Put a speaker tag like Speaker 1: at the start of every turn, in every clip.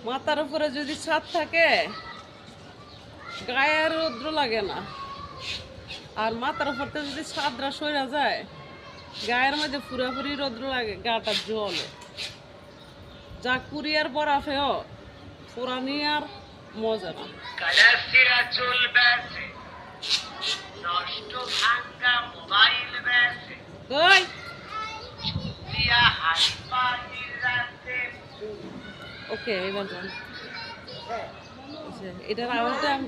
Speaker 1: মাথার উপরে যদি ছাদ থাকে গায়ে রৌদ্র লাগে না, আর মাথার উপরতে যদি ছাদরা সইরা যায় গায়ের মধ্যে পুরাপুরি রৌদ্র লাগে, গাটা জ্বলে। যা কুরিয়ার বরফেও পুরানি আর মজা না। ওকে, এবার যান। এটার আওয়াজটা আমি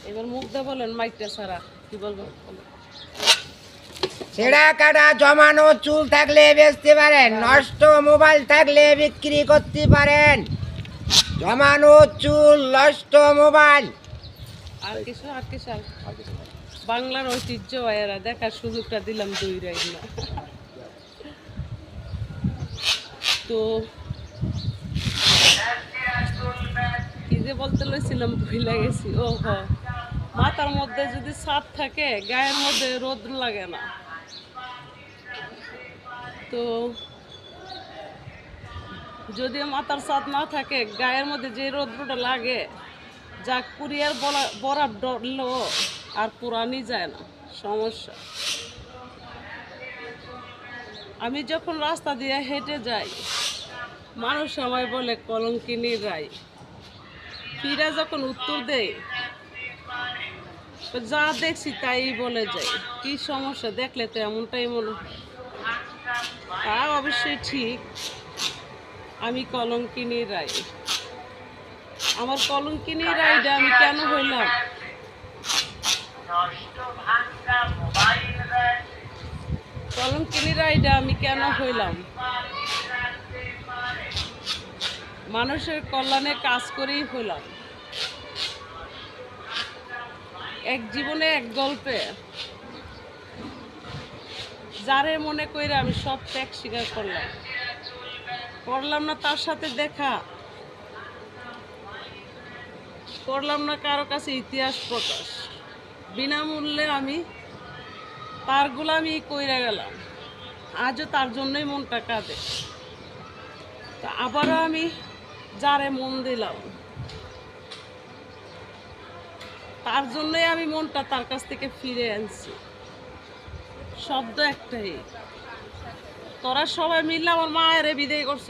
Speaker 1: এবার মুখ দিয়ে বলেন, মাইকটা ছাড়া কি বলবো?
Speaker 2: ছেঁড়া কাটা জমানো চুল থাকলে বেচতে পারেন, নষ্ট মোবাইল থাকলে বিক্রি করতে পারেন। জমানো চুল, নষ্ট মোবাইল,
Speaker 1: আর কিছু বাংলার ঐতিহ্য ভাইয়েরা দেখার সুযোগটা দিলাম দুই রাইড না। তো কি যে বলতে লইছিলাম ভুলে গেছি। ও হ, মাথার মধ্যে যদি ছাদ থাকে গায়ের মধ্যে রৌদ্র লাগে না। তো যদি মাথার ছাদ না থাকে গায়ের মধ্যে যে রৌদ্রটা লাগে, যা কুরিয়ার বরফ ডরলো আর পুরানি যায় না, সমস্যা। আমি যখন রাস্তা দিয়ে হেঁটে যাই মানুষ আমায় বলে কলঙ্কিনী রাই। ফিরা যখন উত্তর দেয় যা দেখছি তাই বলে যাই। কি সমস্যা, দেখলে তো এমনটাই মনে হয়। তা অবশ্যই ঠিক, আমি কলঙ্কিনী রাই। আমার কলঙ্কিনী রাইডা আমি কেন হইলাম? কলঙ্কিনী রাইডা আমি কেন হইলাম? মানুষের কল্যাণে কাজ করেই হইলাম। এক জীবনে এক গল্পে যারে মনে কইরা আমি সব ত্যাগ স্বীকার করলাম না তার সাথে দেখা, করলাম না কারো কাছে ইতিহাস প্রকাশ। বিনামূল্যে আমি তার গোলামি কইরা গেলাম, আজও তার জন্যই মনটা কাঁদে। তা আবারও আমি যারে মন দিলাম তার জন্যই আমি মনটা তার কাছ থেকে ফিরে আনছি। শব্দ একটাই, তোরা সবাই মিললে আমার মায়ের বিদায় করছ।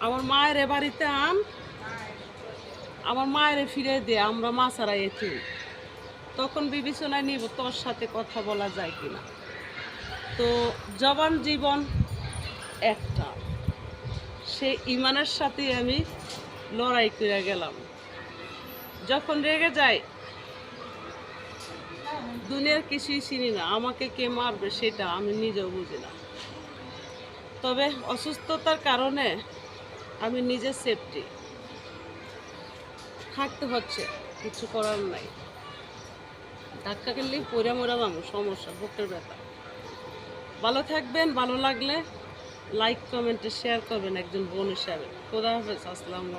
Speaker 1: আমার মায়ের বাড়িতে আন, আমার মায়ের ফিরে দে, আমরা মা ছাড়া এটি। তখন বিবেচনায় নিব তোর সাথে কথা বলা যায় কিনা। তো জবান জীবন একটা, সে ইমানের সাথে আমি লড়াই করে গেলাম। যখন রেগে যাই দুনিয়ার কিছুই চিনি না, আমাকে কে মারবে সেটা আমি নিজেও বুঝি না। তবে অসুস্থতার কারণে আমি নিজের সেফটি থাকতে হচ্ছে, কিছু করার নাই। ধাক্কা খেললেই পড়ে মরা যাবো, সমস্যা, বুকের ব্যথা। ভালো থাকবেন, ভালো লাগলে লাইক কমেন্টে শেয়ার করবেন একজন বোন হিসাবে। খোদা হাফেজ, আসসালামু আলাইকুম।